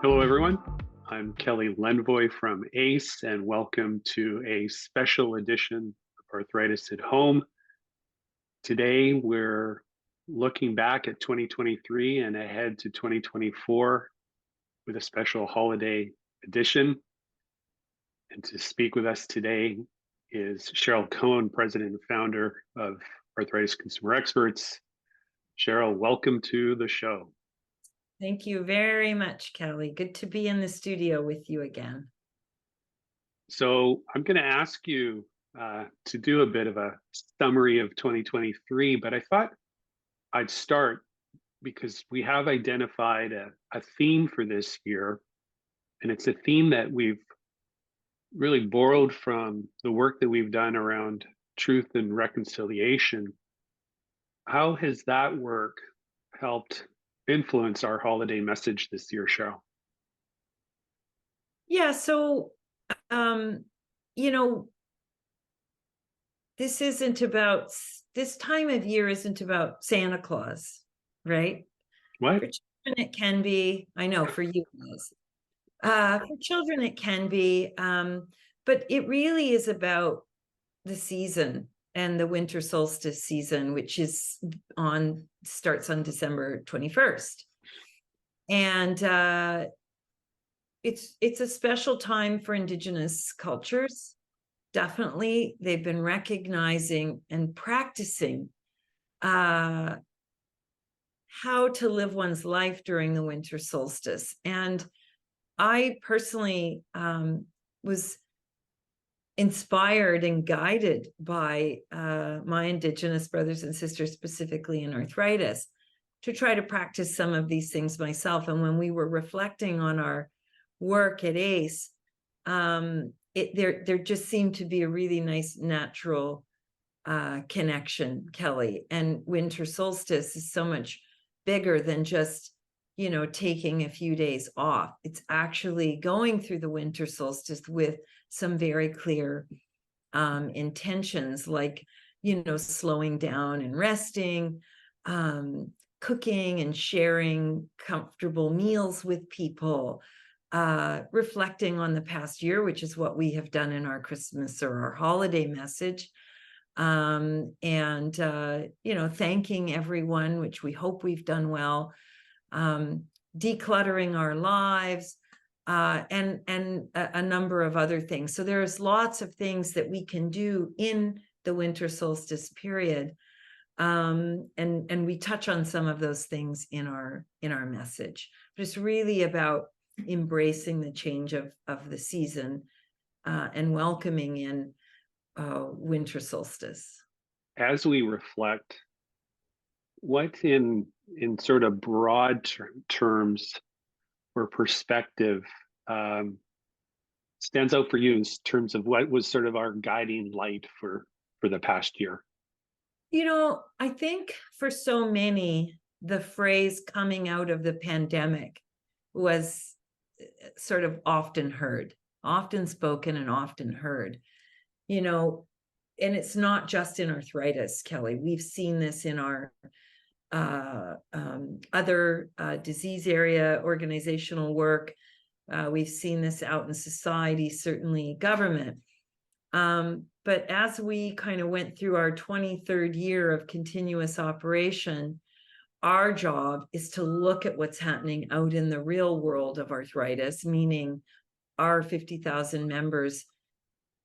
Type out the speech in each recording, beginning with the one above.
Hello, everyone. I'm Kelly Lendvoy from ACE, and welcome to a special edition of Arthritis at Home. Today, we're looking back at 2023 and ahead to 2024 with a special holiday edition. And to speak with us today is Cheryl Koehn, President and Founder of Arthritis Consumer Experts. Cheryl, welcome to the show. Thank you very much, Kelly. Good to be in the studio with you again. So I'm going to ask you to do a bit of a summary of 2023, but I thought I'd start because we have identified a theme for this year, and it's a theme that we've really borrowed from the work that we've done around truth and reconciliation. How has that work helped influence our holiday message this year, Cheryl? Yeah, so, this time of year isn't about Santa Claus, right? What? For children, it can be. I know for you guys. For children, it can be. But it really is about the season and the winter solstice season, which starts on December 21st. And it's a special time for Indigenous cultures. Definitely, they've been recognizing and practicing how to live one's life during the winter solstice. And I personally was inspired and guided by my Indigenous brothers and sisters, specifically in arthritis, to try to practice some of these things myself. And when we were reflecting on our work at ACE, there just seemed to be a really nice natural connection, Kelly. And winter solstice is so much bigger than just, taking a few days off. It's actually going through the winter solstice with some very clear intentions, like, slowing down and resting, cooking and sharing comfortable meals with people, reflecting on the past year, which is what we have done in our Christmas or our holiday message, and thanking everyone, which we hope we've done well, decluttering our lives, and a number of other things. So there's lots of things that we can do in the winter solstice period, and we touch on some of those things in our message. But it's really about embracing the change of the season and welcoming in winter solstice. As we reflect, what in sort of broad terms or perspective stands out for you in terms of what was sort of our guiding light for the past year? I think for so many, the phrase coming out of the pandemic was sort of often heard, often spoken and often heard, and it's not just in arthritis, Kelly. We've seen this in our other disease area, organizational work. We've seen this out in society, certainly government. But as we kind of went through our 23rd year of continuous operation, our job is to look at what's happening out in the real world of arthritis, meaning our 50,000 members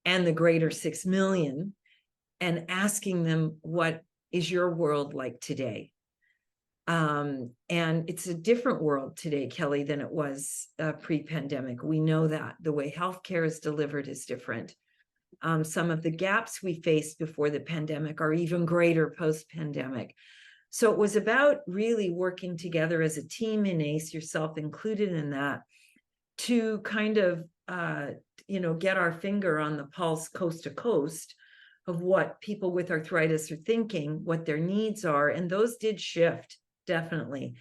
and the greater 6 million, and asking them, what is your world like today? And it's a different world today, Kelly, than it was pre-pandemic. We know that the way healthcare is delivered is different. Some of the gaps we faced before the pandemic are even greater post-pandemic. So it was about really working together as a team in ACE, yourself included in that, to kind of, get our finger on the pulse coast to coast of what people with arthritis are thinking, what their needs are. And those did shift, definitely.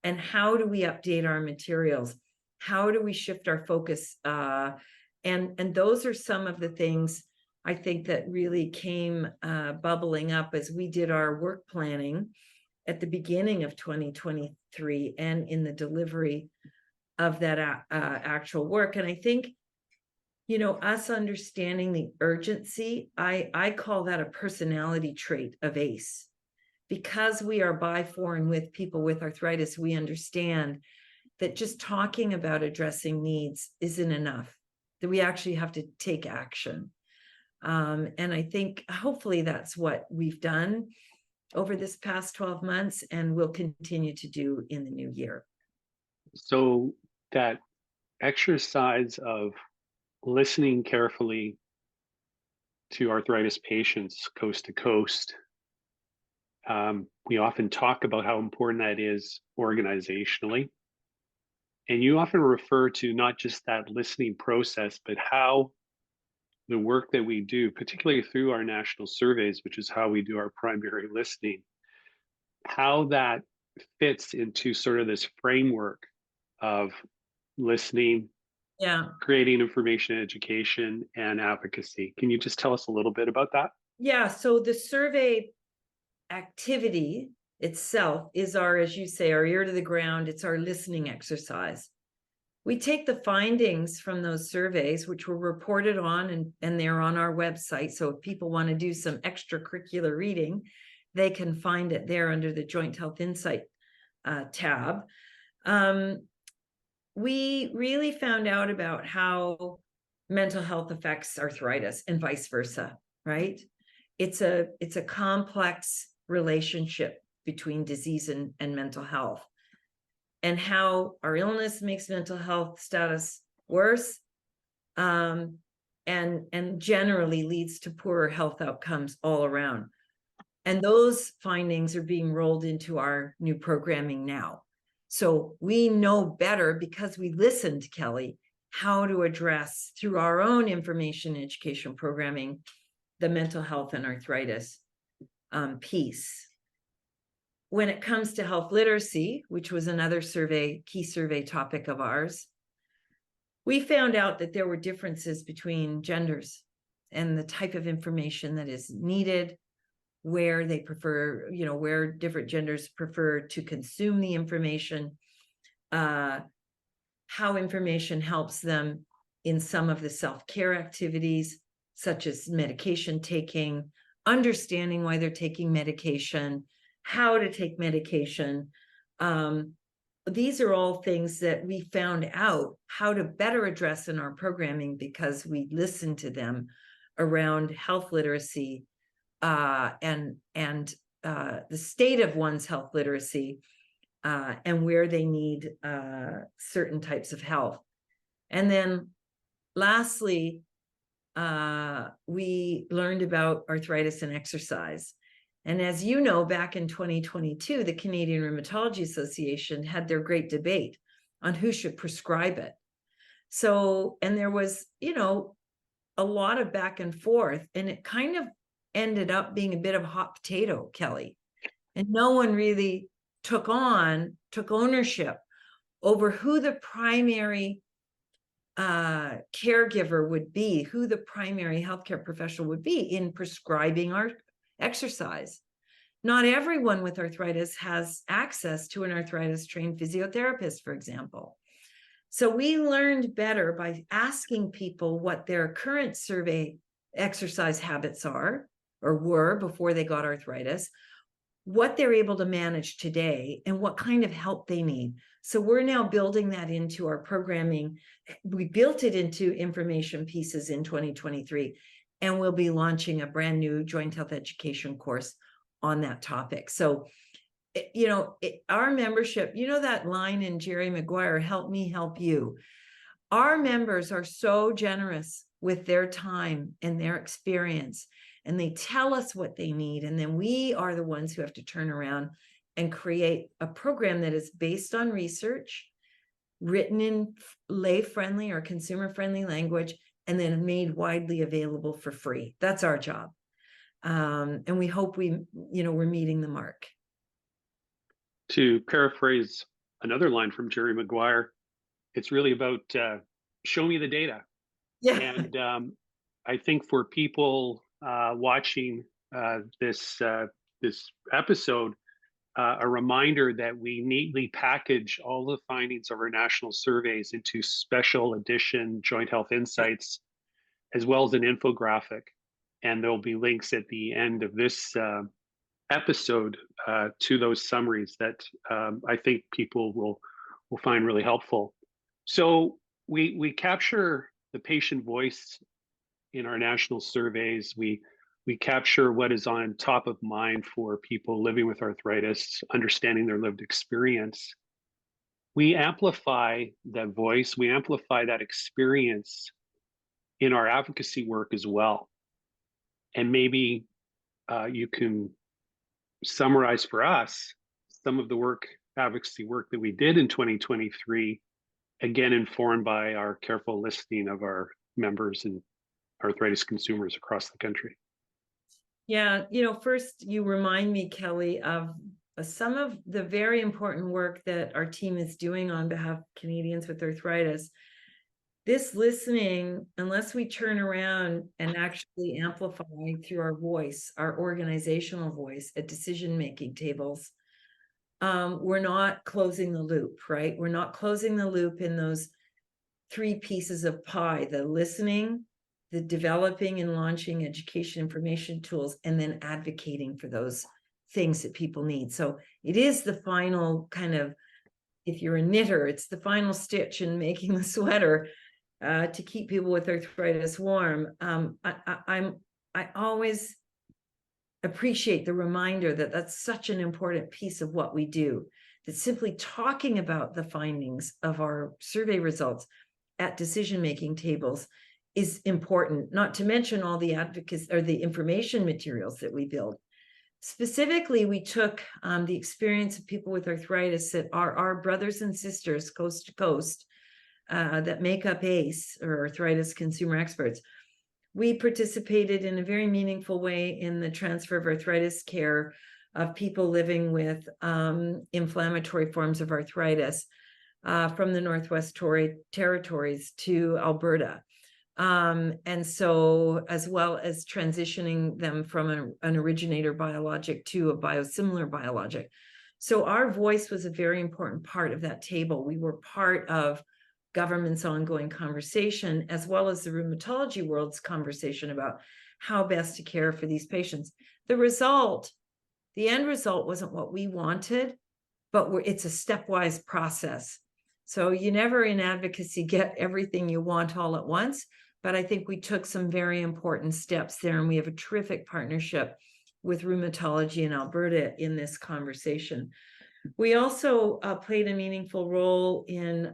And how do we update our materials? How do we shift our focus? And those are some of the things I think that really came bubbling up as we did our work planning at the beginning of 2023 and in the delivery of that actual work. And I think, you know, us understanding the urgency, I call that a personality trait of ACE. Because we are by, for, and with people with arthritis, we understand that just talking about addressing needs isn't enough, that we actually have to take action. And I think hopefully that's what we've done over this past 12 months and will continue to do in the new year. So that exercise of listening carefully to arthritis patients coast to coast, we often talk about how important that is organizationally. And you often refer to not just that listening process, but how the work that we do, particularly through our national surveys, which is how we do our primary listening, how that fits into sort of this framework of listening, Yeah. creating information education, and advocacy. Can you just tell us a little bit about that? Yeah. So the survey activity itself is our, as you say, our ear to the ground. It's our listening exercise. We take the findings from those surveys, which were reported on, and they're on our website. So if people want to do some extracurricular reading, they can find it there under the Joint Health Insight tab. We really found out about how mental health affects arthritis and vice versa, right? It's a complex relationship between disease and mental health, and how our illness makes mental health status worse, and generally leads to poorer health outcomes all around. And those findings are being rolled into our new programming now. So we know better, because we listened, Kelly, how to address through our own information education programming the mental health and arthritis piece. When it comes to health literacy, which was another key survey topic of ours, we found out that there were differences between genders and the type of information that is needed, where they prefer, you know, where different genders prefer to consume the information, how information helps them in some of the self-care activities, such as medication taking, understanding why they're taking medication, how to take medication. These are all things that we found out how to better address in our programming, because we listened to them around health literacy, and the state of one's health literacy, and where they need certain types of health. And then lastly, we learned about arthritis and exercise. And as you know, back in 2022, the Canadian Rheumatology Association had their great debate on who should prescribe it. So, and there was, you know, a lot of back and forth, and it kind of ended up being a bit of a hot potato, Kelly. And no one really took ownership over who the primary caregiver would be, who the primary healthcare professional would be in prescribing our exercise. Not everyone with arthritis has access to an arthritis trained physiotherapist, for example. So we learned better by asking people what their current survey exercise habits are, or were before they got arthritis, what they're able to manage today, and what kind of help they need. So we're now building that into our programming. We built it into information pieces in 2023, and we'll be launching a brand new joint health education course on that topic. So, you know, our membership, you know, that line in Jerry Maguire, help me help you. Our members are so generous with their time and their experience, and they tell us what they need. And then we are the ones who have to turn around and create a program that is based on research, written in lay-friendly or consumer-friendly language, and then made widely available for free. That's our job. And we hope we're meeting the mark. To paraphrase another line from Jerry Maguire, it's really about show me the data. Yeah. And I think for people watching this episode, a reminder that we neatly package all the findings of our national surveys into special edition joint health insights, as well as an infographic. And there'll be links at the end of this episode to those summaries that I think people will find really helpful. So we capture the patient voice in our national surveys. We capture what is on top of mind for people living with arthritis, understanding their lived experience. We amplify that voice, we amplify that experience in our advocacy work as well. And maybe you can summarize for us some of the advocacy work that we did in 2023, again, informed by our careful listening of our members and arthritis consumers across the country. Yeah, first you remind me, Kelly, of some of the very important work that our team is doing on behalf of Canadians with arthritis. This listening, unless we turn around and actually amplify through our voice, our organizational voice at decision-making tables, we're not closing the loop, right? We're not closing the loop in those 3 pieces of pie: the listening, the developing and launching education information tools, and then advocating for those things that people need. So it is the final kind of, if you're a knitter, it's the final stitch in making the sweater to keep people with arthritis warm. I always appreciate the reminder that that's such an important piece of what we do, that simply talking about the findings of our survey results at decision-making tables is important, not to mention all the advocacy or the information materials that we build. Specifically, we took the experience of people with arthritis that are our brothers and sisters coast to coast that make up ACE, or Arthritis Consumer Experts. We participated in a very meaningful way in the transfer of arthritis care of people living with inflammatory forms of arthritis from the Northwest Territories to Alberta. And so, as well as transitioning them from an originator biologic to a biosimilar biologic. So our voice was a very important part of that table. We were part of government's ongoing conversation, as well as the rheumatology world's conversation about how best to care for these patients. The end result wasn't what we wanted, but it's a stepwise process. So you never in advocacy get everything you want all at once, but I think we took some very important steps there, and we have a terrific partnership with rheumatology in Alberta in this conversation. We also played a meaningful role in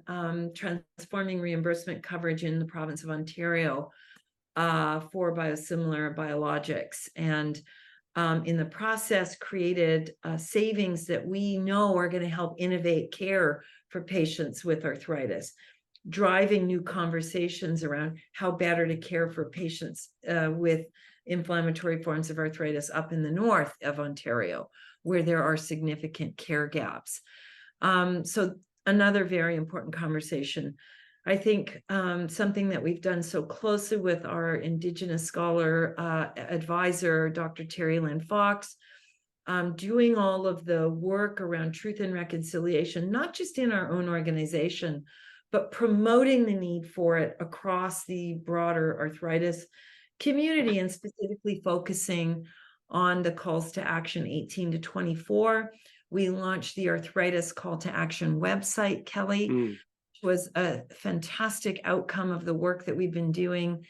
transforming reimbursement coverage in the province of Ontario for biosimilar biologics, and in the process created savings that we know are going to help innovate care for patients with arthritis, driving new conversations around how better to care for patients with inflammatory forms of arthritis up in the north of Ontario, where there are significant care gaps. So another very important conversation. I think something that we've done so closely with our Indigenous scholar advisor, Dr. Terry Lynn Fox, doing all of the work around truth and reconciliation, not just in our own organization, but promoting the need for it across the broader arthritis community, and specifically focusing on the calls to action 18 to 24. We launched the Arthritis Call to Action website, Kelly, which was a fantastic outcome of the work that we've been doing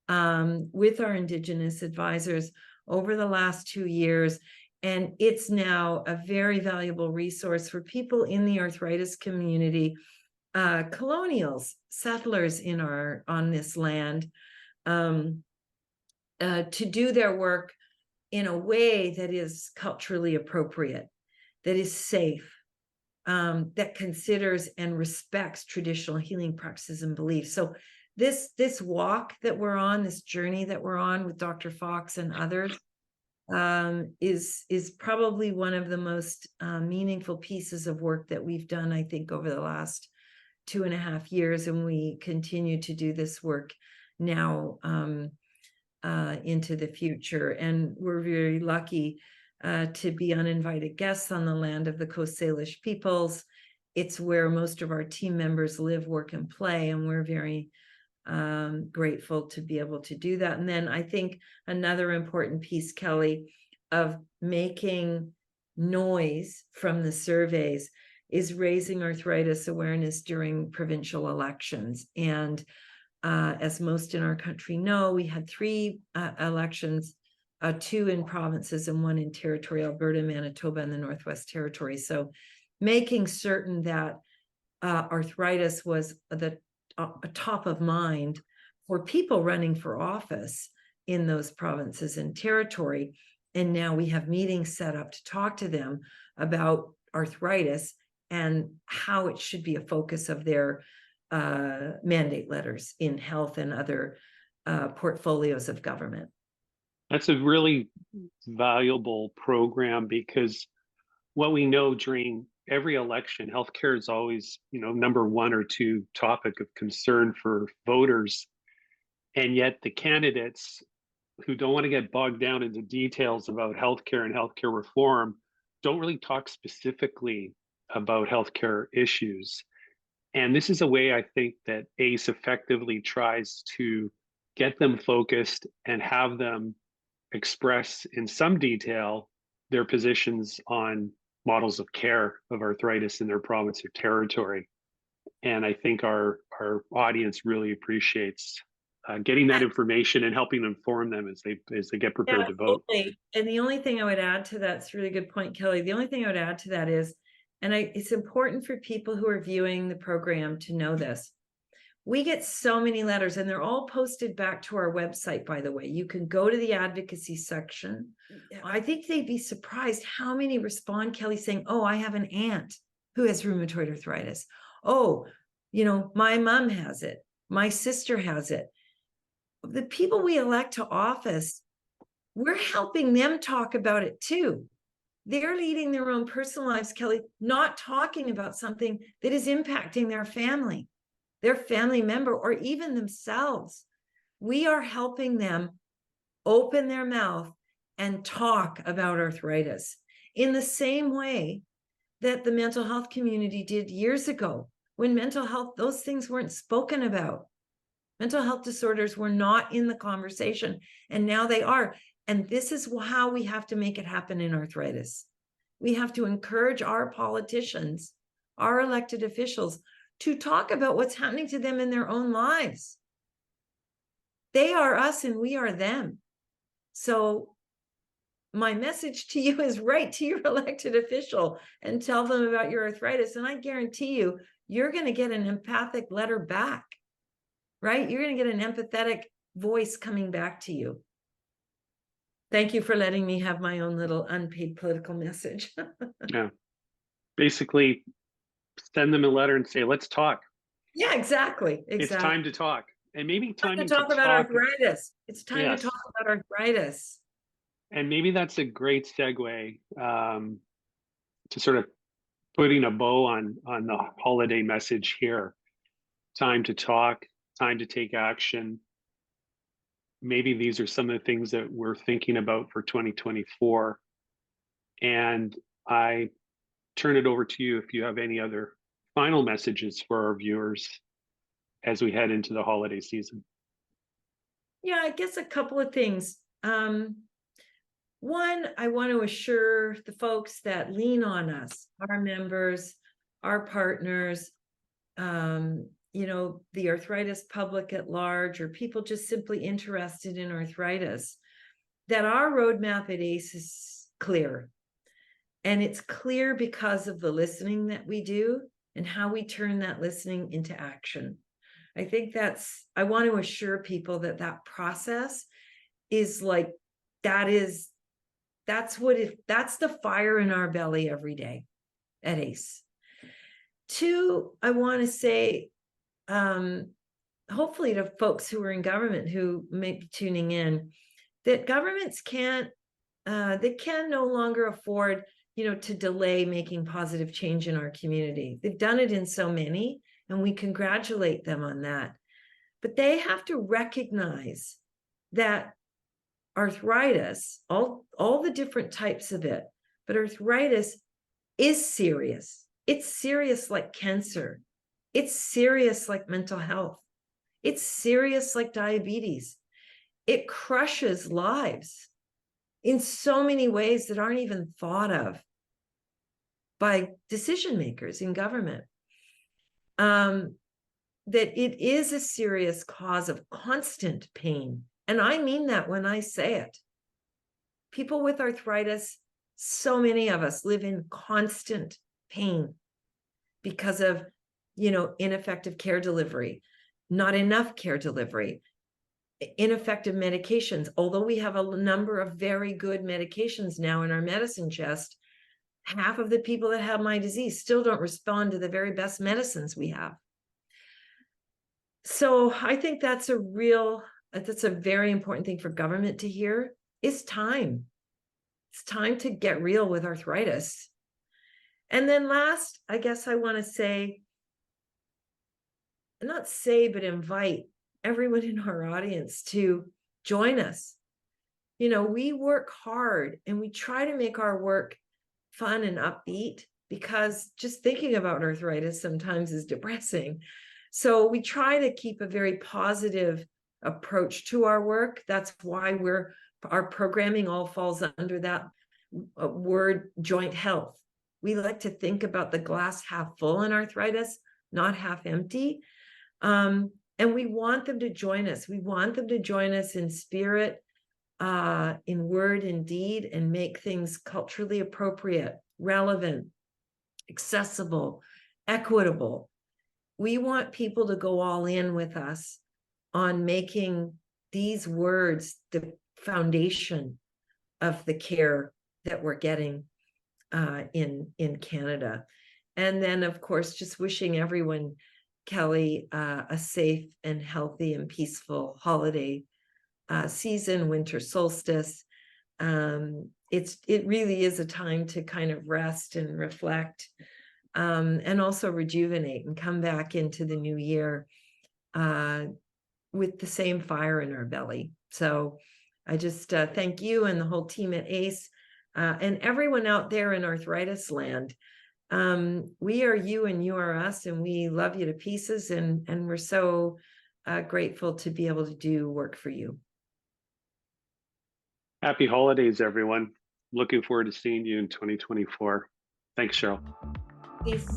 with our Indigenous advisors over the last 2 years. And it's now a very valuable resource for people in the arthritis community, colonials, settlers on this land, to do their work in a way that is culturally appropriate, that is safe, that considers and respects traditional healing practices and beliefs. So this walk that we're on, this journey that we're on with Dr. Fox and others, is probably one of the most meaningful pieces of work that we've done, I think, over the last 2.5 years, and we continue to do this work now into the future. And we're very lucky to be uninvited guests on the land of the Coast Salish peoples. It's where most of our team members live, work, and play, and we're very grateful to be able to do that. And then I think another important piece, Kelly, of making noise from the surveys is raising arthritis awareness during provincial elections. And as most in our country know, we had 3 elections, 2 in provinces and 1 in territory, Alberta, Manitoba, and the Northwest Territory. So making certain that arthritis was the top of mind for people running for office in those provinces and territory. And now we have meetings set up to talk to them about arthritis and how it should be a focus of their mandate letters in health and other portfolios of government. That's a really valuable program, because what we know during every election, healthcare is always, number 1 or 2 topic of concern for voters. And yet the candidates who don't want to get bogged down into details about healthcare and healthcare reform don't really talk specifically about healthcare issues. And this is a way I think that ACE effectively tries to get them focused and have them express in some detail their positions on models of care of arthritis in their province or territory. And I think our audience really appreciates getting that information and helping inform them as they get prepared to vote. Absolutely. And the only thing I would add to that's a really good point, Kelly. The only thing I would add to that is, it's important for people who are viewing the program to know this. We get so many letters, and they're all posted back to our website, by the way. You can go to the advocacy section. I think they'd be surprised how many respond, Kelly, saying, oh, I have an aunt who has rheumatoid arthritis. Oh, my mom has it. My sister has it. The people we elect to office, we're helping them talk about it too. They're leading their own personal lives, Kelly, not talking about something that is impacting their family, their family member, or even themselves. We are helping them open their mouth and talk about arthritis in the same way that the mental health community did years ago, when mental health, those things weren't spoken about. Mental health disorders were not in the conversation, and now they are. And this is how we have to make it happen in arthritis. We have to encourage our politicians, our elected officials, to talk about what's happening to them in their own lives. They are us and we are them. So my message to you is write to your elected official and tell them about your arthritis. And I guarantee you, you're going to get an empathic letter back, right? You're going to get an empathetic voice coming back to you. Thank you for letting me have my own little unpaid political message. Yeah. Basically, send them a letter and say, let's talk. Yeah, exactly. It's time to talk. And maybe time to talk about arthritis. It's time to talk about arthritis. And maybe that's a great segue to sort of putting a bow on the holiday message here. Time to talk, time to take action. Maybe these are some of the things that we're thinking about for 2024. And I turn it over to you if you have any other final messages for our viewers as we head into the holiday season. Yeah, I guess a couple of things. One, I want to assure the folks that lean on us, our members, our partners, the arthritis public at large, or people just simply interested in arthritis, that our roadmap at ACE is clear. And it's clear because of the listening that we do and how we turn that listening into action. I think I want to assure people that process is like, that's the fire in our belly every day at ACE. Two, I want to say, hopefully to folks who are in government who may be tuning in, that governments can no longer afford, to delay making positive change in our community. They've done it in so many, and we congratulate them on that. But they have to recognize that arthritis, all the different types of it, but arthritis is serious. It's serious like cancer. It's serious like mental health. It's serious like diabetes. It crushes lives in so many ways that aren't even thought of by decision makers in government. That it is a serious cause of constant pain. And I mean that when I say it. People with arthritis, so many of us live in constant pain because of, ineffective care delivery, not enough care delivery, ineffective medications. Although we have a number of very good medications now in our medicine chest, half of the people that have my disease still don't respond to the very best medicines we have. So I think that's a very important thing for government to hear. It's time. It's time to get real with arthritis. And then last, I guess I want to but invite everyone in our audience to join us. We work hard and we try to make our work fun and upbeat, because just thinking about arthritis sometimes is depressing. So we try to keep a very positive approach to our work. That's why our programming all falls under that word, joint health. We like to think about the glass half full in arthritis, not half empty. And we want them to join us. We want them to join us in spirit, in word and deed, and make things culturally appropriate, relevant, accessible, equitable. We want people to go all in with us on making these words the foundation of the care that we're getting in Canada. And then, of course, just wishing everyone, Kelly, a safe and healthy and peaceful holiday season, winter solstice. It really is a time to kind of rest and reflect, and also rejuvenate and come back into the new year with the same fire in our belly. So I just thank you and the whole team at ACE, and everyone out there in arthritis land. We are you and you are us, and we love you to pieces, and we're so grateful to be able to do work for you. Happy holidays, everyone. Looking forward to seeing you in 2024. Thanks, Cheryl. Peace.